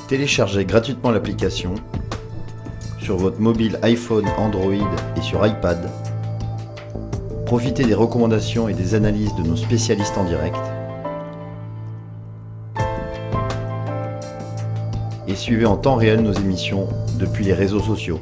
Téléchargez gratuitement l'application sur votre mobile iPhone, Android et sur iPad. Profitez des recommandations et des analyses de nos spécialistes en direct. Et suivez en temps réel nos émissions depuis les réseaux sociaux.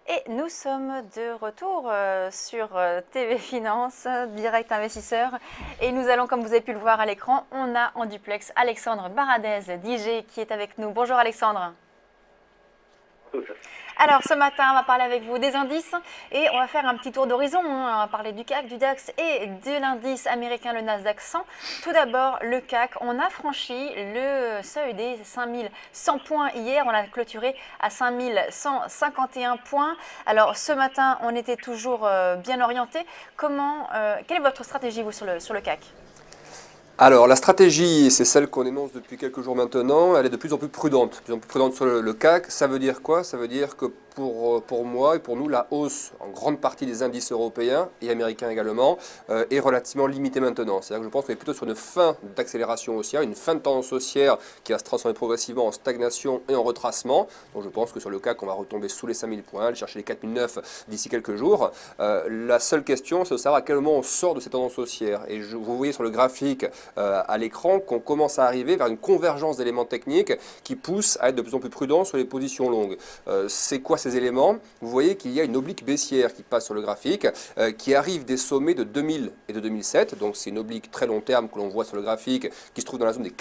Et nous sommes de retour sur TV Finance, Direct Investisseur. Et nous allons, comme vous avez pu le voir à l'écran, on a en duplex Alexandre Baradez, DJ, qui est avec nous. Bonjour Alexandre. Alors ce matin, on va parler avec vous des indices et on va faire un petit tour d'horizon. On va parler du CAC, du DAX et de l'indice américain, le Nasdaq 100. Tout d'abord, le CAC, on a franchi le seuil des 5100 points hier. On a clôturé à 5151 points. Alors ce matin, on était toujours bien orienté. Quelle est votre stratégie, vous, sur le CAC ? Alors, la stratégie, c'est celle qu'on énonce depuis quelques jours maintenant. Elle est de plus en plus prudente. De plus en plus prudente sur le CAC. Ça veut dire quoi? Ça veut dire que pour moi et pour nous, la hausse en grande partie des indices européens et américains également est relativement limitée maintenant. C'est-à-dire que je pense qu'on est plutôt sur une fin d'accélération haussière, une fin de tendance haussière qui va se transformer progressivement en stagnation et en retracement. Donc je pense que sur le CAC, on va retomber sous les 5000 points, aller chercher les 4009 d'ici quelques jours. La seule question, c'est de savoir à quel moment on sort de ces tendances haussières. Et vous voyez sur le graphique à l'écran qu'on commence à arriver vers une convergence d'éléments techniques qui poussent à être de plus en plus prudent sur les positions longues. C'est quoi ces éléments? Vous voyez qu'il y a une oblique baissière qui passe sur le graphique, qui arrive des sommets de 2000 et de 2007. Donc c'est une oblique très long terme que l'on voit sur le graphique, qui se trouve dans la zone des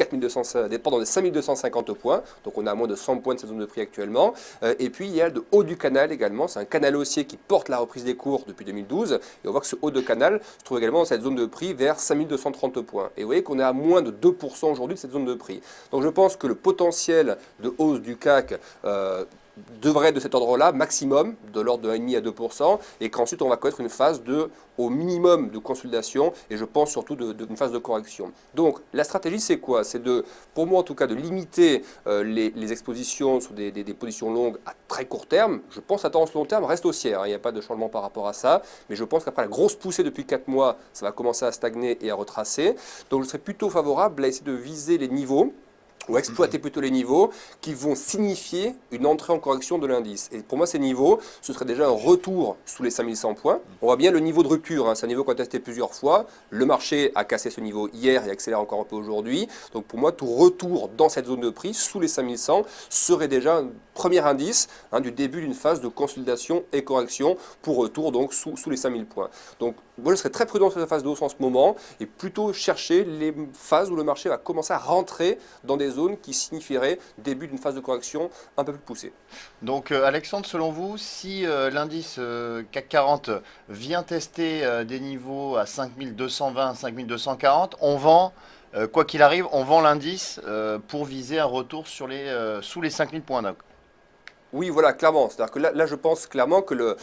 5250 points. Donc on a à moins de 100 points de cette zone de prix actuellement. Et puis il y a le haut du canal également. C'est un canal haussier qui porte la reprise des cours depuis 2012. Et on voit que ce haut de canal se trouve également dans cette zone de prix vers 5230 points. Et vous voyez qu'on est à moins de 2% aujourd'hui de cette zone de prix. Donc je pense que le potentiel de hausse du CAC devrait être de cet ordre-là, maximum, de l'ordre de 1,5 à 2%, et qu'ensuite on va connaître une phase au minimum de consolidation, et je pense surtout d'une phase de correction. Donc la stratégie c'est quoi? C'est pour moi en tout cas, de limiter les expositions sur des positions longues à très court terme. Je pense que la tendance long terme reste haussière, il n'y a pas de changement par rapport à ça, mais je pense qu'après la grosse poussée depuis 4 mois, ça va commencer à stagner et à retracer. Donc je serais plutôt favorable à essayer de viser les niveaux, ou exploiter plutôt les niveaux qui vont signifier une entrée en correction de l'indice. Et pour moi, ces niveaux, ce serait déjà un retour sous les 5100 points. On voit bien le niveau de rupture, c'est un niveau qu'on a testé plusieurs fois. Le marché a cassé ce niveau hier et accélère encore un peu aujourd'hui. Donc pour moi, tout retour dans cette zone de prix, sous les 5100, serait déjà un premier indice du début d'une phase de consolidation et correction pour retour donc sous les 5000 points. Donc moi, je serais très prudent sur cette phase de hausse en ce moment et plutôt chercher les phases où le marché va commencer à rentrer dans des zones qui signifieraient début d'une phase de correction un peu plus poussée. Donc Alexandre, selon vous, si l'indice CAC 40 vient tester des niveaux à 5220, 5240, on vend, quoi qu'il arrive, on vend l'indice pour viser un retour sous les 5000 points. Oui, voilà, clairement. C'est-à-dire que là, je pense clairement que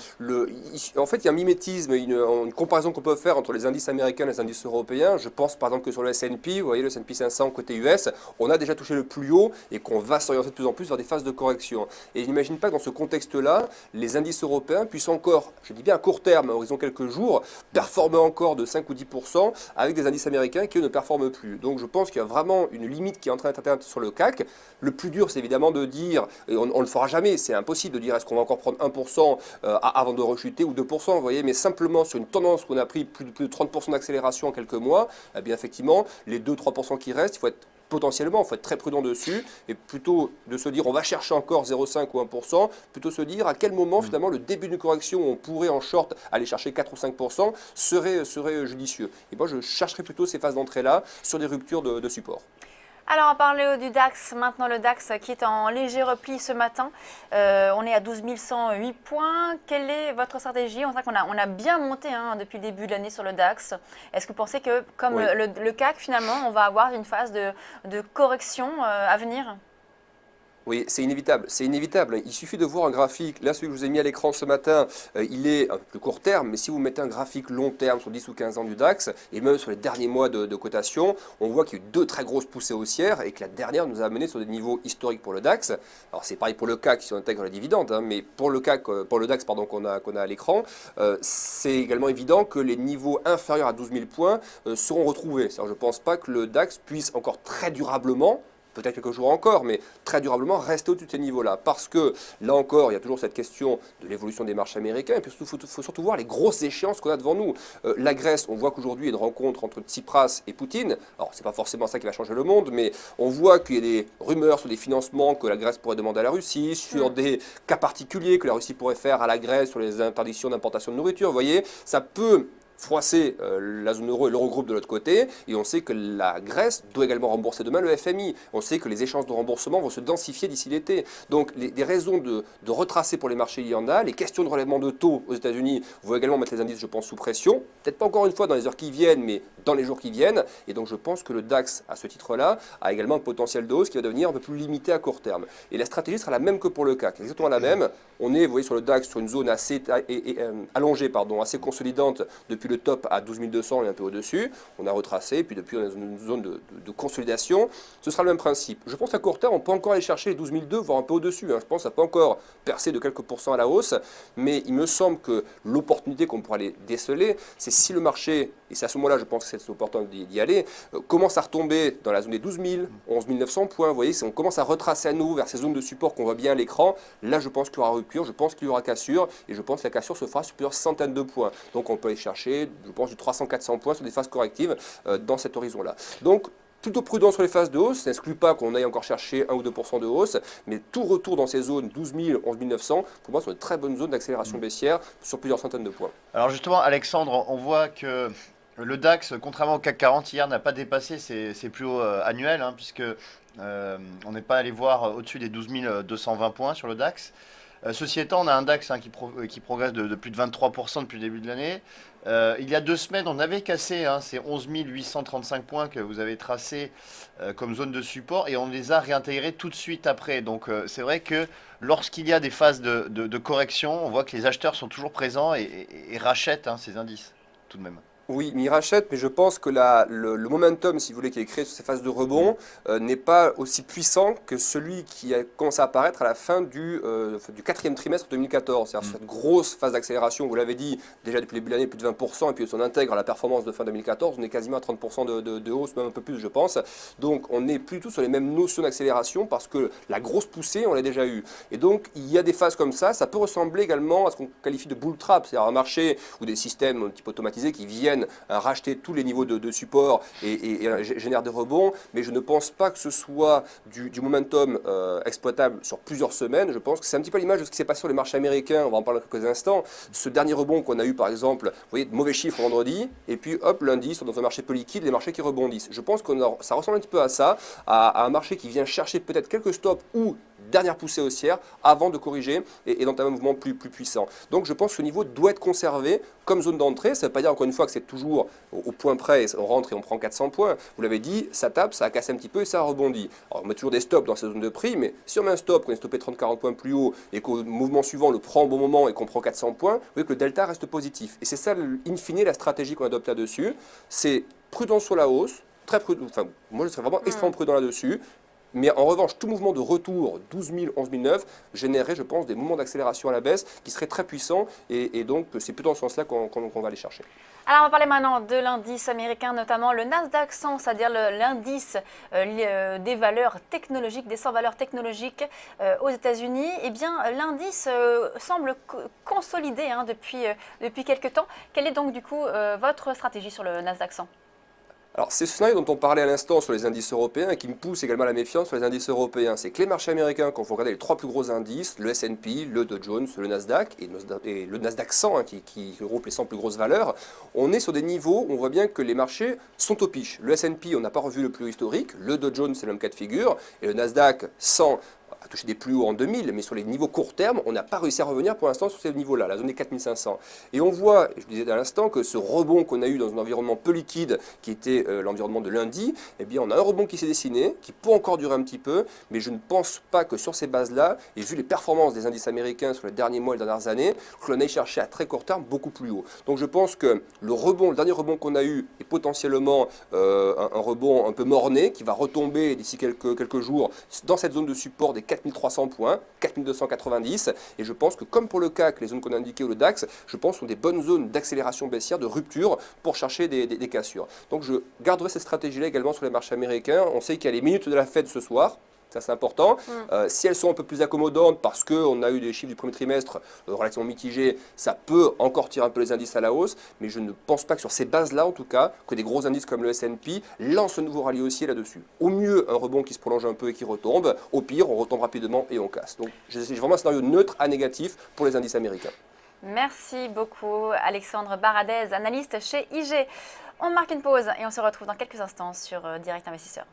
en fait, il y a un mimétisme, une comparaison qu'on peut faire entre les indices américains et les indices européens. Je pense par exemple que sur le S&P, vous voyez le S&P 500 côté US, on a déjà touché le plus haut et qu'on va s'orienter de plus en plus vers des phases de correction. Et je n'imagine pas que dans ce contexte-là, les indices européens puissent encore, je dis bien à court terme, à horizon quelques jours, performer encore de 5 ou 10% avec des indices américains qui eux ne performent plus. Donc je pense qu'il y a vraiment une limite qui est en train d'être atteinte sur le CAC. Le plus dur, c'est évidemment de dire, et on ne le fera jamais, c'est impossible de dire est-ce qu'on va encore prendre 1% avant de rechuter ou 2%, vous voyez, mais simplement sur une tendance qu'on a pris plus de 30% d'accélération en quelques mois, eh bien effectivement, les 2-3% qui restent, il faut être très prudent dessus et plutôt de se dire on va chercher encore 0,5 ou 1%, plutôt se dire à quel moment finalement le début d'une correction où on pourrait en short aller chercher 4 ou 5% serait judicieux. Et moi je chercherais plutôt ces phases d'entrée-là sur des ruptures de support. Alors, on va parler du DAX. Maintenant, le DAX qui est en léger repli ce matin. On est à 12 108 points. Quelle est votre stratégie? On a bien monté depuis le début de l'année sur le DAX. Est-ce que vous pensez que, comme Oui. le CAC, finalement, on va avoir une phase de correction à venir? Oui, c'est inévitable, c'est inévitable. Il suffit de voir un graphique. Là, celui que je vous ai mis à l'écran ce matin, il est un peu plus court terme, mais si vous mettez un graphique long terme sur 10 ou 15 ans du DAX, et même sur les derniers mois de cotation, on voit qu'il y a eu deux très grosses poussées haussières et que la dernière nous a amené sur des niveaux historiques pour le DAX. Alors c'est pareil pour le CAC si on intègre la dividende, hein, mais pour le CAC, pour le DAX pardon, qu'on a à l'écran, c'est également évident que les niveaux inférieurs à 12 000 points seront retrouvés. Je ne pense pas que le DAX puisse encore très durablement, peut-être quelques jours encore, mais très durablement rester au-dessus de ces niveaux-là. Parce que, là encore, il y a toujours cette question de l'évolution des marchés américains, et puis il faut surtout voir les grosses échéances qu'on a devant nous. La Grèce, on voit qu'aujourd'hui, il y a une rencontre entre Tsipras et Poutine. Alors, c'est pas forcément ça qui va changer le monde, mais on voit qu'il y a des rumeurs sur des financements que la Grèce pourrait demander à la Russie, sur des cas particuliers que la Russie pourrait faire à la Grèce sur les interdictions d'importation de nourriture. Vous voyez, ça peut froisser la zone euro et l'Eurogroupe de l'autre côté, et on sait que la Grèce doit également rembourser demain le FMI. On sait que les échéances de remboursement vont se densifier d'ici l'été. Donc des raisons de retracer pour les marchés, il y en a. Les questions de relèvement de taux aux États-Unis vont également mettre les indices, je pense, sous pression. Peut-être pas encore une fois dans les heures qui viennent, mais dans les jours qui viennent. Et donc je pense que le DAX, à ce titre-là, a également un potentiel de hausse qui va devenir un peu plus limité à court terme. Et la stratégie sera la même que pour le CAC, exactement la même. On est, vous voyez, sur le DAX, sur une zone assez allongée, assez consolidante depuis le top à 12 200 et un peu au-dessus. On a retracé, puis depuis on est dans une zone de consolidation. Ce sera le même principe. Je pense qu'à court terme, on peut encore aller chercher les 12 200, voire un peu au-dessus. Je pense que ça peut encore percer de quelques pourcents à la hausse, mais il me semble que l'opportunité qu'on pourra aller déceler, c'est si le marché, et c'est à ce moment-là, je pense que c'est opportun d'y aller, commence à retomber dans la zone des 12 000, 11 900 points. Vous voyez, si on commence à retracer à nouveau vers ces zones de support qu'on voit bien à l'écran, là, je pense qu'il y aura rupture, je pense qu'il y aura cassure, et je pense que la cassure se fera sur plusieurs centaines de points. Donc, on peut aller chercher, je pense, du 300-400 points sur des phases correctives dans cet horizon-là. Donc, plutôt prudent sur les phases de hausse, ça n'exclut pas qu'on aille encore chercher 1 ou 2% de hausse, mais tout retour dans ces zones 12 000, 11 900, pour moi, sont de très bonnes zones d'accélération baissière sur plusieurs centaines de points. Alors justement, Alexandre, on voit que le DAX, contrairement au CAC 40 hier, n'a pas dépassé ses plus hauts annuels, puisque on n'est pas allé voir au-dessus des 12 220 points sur le DAX. Ceci étant, on a un DAX qui progresse de plus de 23% depuis le début de l'année. Il y a 2 semaines, on avait cassé ces 11 835 points que vous avez tracés comme zone de support, et on les a réintégrés tout de suite après. Donc c'est vrai que lorsqu'il y a des phases de correction, on voit que les acheteurs sont toujours présents et rachètent ces indices tout de même. Oui, mais il rachète, mais je pense que le momentum, si vous voulez, qui est créé sur ces phases de rebond, n'est pas aussi puissant que celui qui a commencé à apparaître à la fin du 4e trimestre 2014. C'est-à-dire cette grosse phase d'accélération, vous l'avez dit, déjà depuis le début de l'année, plus de 20%, et puis on intègre la performance de fin 2014, on est quasiment à 30% de hausse, même un peu plus, je pense. Donc on n'est plus du tout sur les mêmes notions d'accélération, parce que la grosse poussée, on l'a déjà eue. Et donc il y a des phases comme ça peut ressembler également à ce qu'on qualifie de bull trap, c'est-à-dire un marché ou des systèmes un petit peu automatisés qui viennent racheter tous les niveaux de support et génère des rebonds, mais je ne pense pas que ce soit du momentum exploitable sur plusieurs semaines. Je pense que c'est un petit peu l'image de ce qui s'est passé sur les marchés américains, on va en parler dans quelques instants. Ce dernier rebond qu'on a eu par exemple, vous voyez, de mauvais chiffres vendredi, et puis hop, lundi, sont dans un marché peu liquide, les marchés qui rebondissent. Je pense que ça ressemble un petit peu à ça, à un marché qui vient chercher peut-être quelques stops ou dernière poussée haussière avant de corriger et d'entamer un mouvement plus puissant. Donc je pense que ce niveau doit être conservé comme zone d'entrée. Ça ne veut pas dire encore une fois que c'est toujours au point près, on rentre et on prend 400 points. Vous l'avez dit, ça tape, ça a cassé un petit peu et ça rebondit. Alors on met toujours des stops dans ces zones de prix, mais si on met un stop, qu'on est stoppé 30-40 points plus haut et qu'au mouvement suivant on le prend au bon moment et qu'on prend 400 points, vous voyez que le delta reste positif. Et c'est ça, in fine, la stratégie qu'on adopte là-dessus. C'est prudent sur la hausse, très prudent, enfin moi je serais vraiment extrêmement prudent là-dessus. Mais en revanche, tout mouvement de retour 12 000, 11 900 générerait, je pense, des mouvements d'accélération à la baisse qui seraient très puissants. Et donc, c'est plutôt dans ce sens-là qu'on va aller chercher. Alors, on va parler maintenant de l'indice américain, notamment le Nasdaq 100, c'est-à-dire l'indice des valeurs technologiques, des 100 valeurs technologiques aux États-Unis. Eh bien, l'indice semble consolidé depuis quelques temps. Quelle est donc, du coup, votre stratégie sur le Nasdaq 100 ? Alors, c'est ce scénario dont on parlait à l'instant sur les indices européens et qui me pousse également à la méfiance sur les indices européens. C'est que les marchés américains, quand vous regardez les 3 plus gros indices, le S&P, le Dow Jones, le Nasdaq et le Nasdaq 100, qui regroupe les 100 plus grosses valeurs, on est sur des niveaux où on voit bien que les marchés sont au piche. Le S&P, on n'a pas revu le plus historique, le Dow Jones, c'est le même cas de figure, et le Nasdaq 100 a touché des plus hauts en 2000, mais sur les niveaux court terme, on n'a pas réussi à revenir pour l'instant sur ces niveaux-là, la zone des 4500. Et on voit, je disais à l'instant, que ce rebond qu'on a eu dans un environnement peu liquide, qui était l'environnement de lundi, eh bien on a un rebond qui s'est dessiné, qui peut encore durer un petit peu, mais je ne pense pas que sur ces bases-là, et vu les performances des indices américains sur les derniers mois et les dernières années, que l'on aille chercher à très court terme beaucoup plus haut. Donc je pense que le dernier rebond qu'on a eu est potentiellement un rebond un peu morné, qui va retomber d'ici quelques jours dans cette zone de support des 4300 points, 4290, et je pense que comme pour le CAC, les zones qu'on a indiquées ou le DAX, je pense sont des bonnes zones d'accélération baissière, de rupture pour chercher des cassures. Donc je garderai cette stratégie-là également sur les marchés américains. On sait qu'il y a les minutes de la Fed ce soir. Ça, c'est important. Si elles sont un peu plus accommodantes parce qu'on a eu des chiffres du premier trimestre relativement mitigés, ça peut encore tirer un peu les indices à la hausse. Mais je ne pense pas que sur ces bases-là, en tout cas, que des gros indices comme le S&P lancent un nouveau rallye haussier là-dessus. Au mieux, un rebond qui se prolonge un peu et qui retombe. Au pire, on retombe rapidement et on casse. Donc, j'ai vraiment un scénario neutre à négatif pour les indices américains. Merci beaucoup Alexandre Baradez, analyste chez IG. On marque une pause et on se retrouve dans quelques instants sur Direct Investisseur.